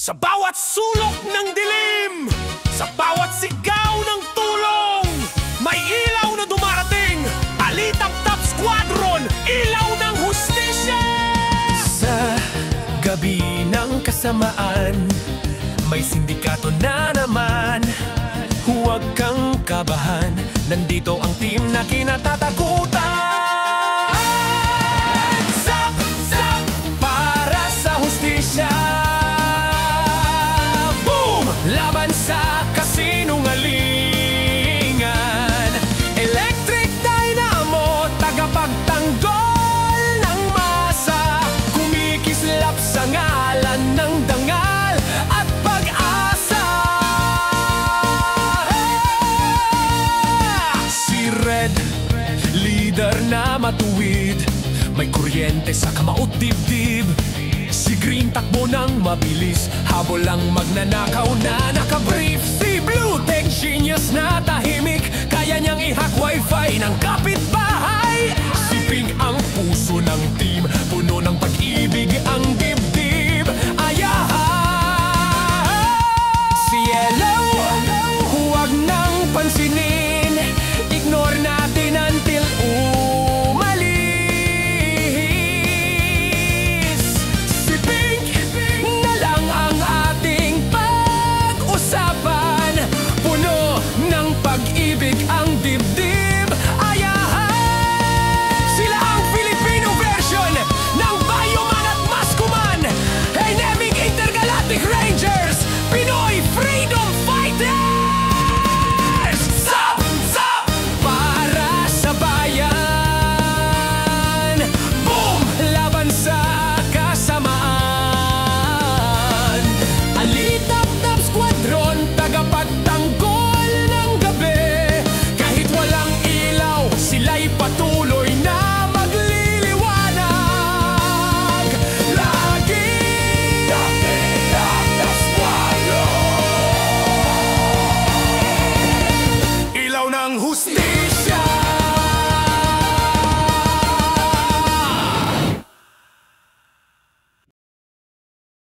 Sa bawat sulok ng dilim, sa bawat sigaw ng tulong, may ilaw na dumarating. Alitap-tap squadron, ilaw ng hustisya. Sa gabi ng kasamaan, may sindikato na naman. Huwag kang kabahan, nandito ang team na kinatatakutan. Zap! Para sa hustisya. Boom! Laban sa kasinungalingan. Electric Dynamo, tagapagtanggol ng masa. Kumikislap sa ngalan ng dangal at pag-asa. Si Red, leader na matuwid, may kuryente sa kamao dibdib. Si Green, takbo ng mabilis, habol ang magnanakaw na nakabrief. Si Blue, tech genius na tahimik, kaya niyang i-hack wifi ng kapitbahay. Si Pink, ang puso ng team,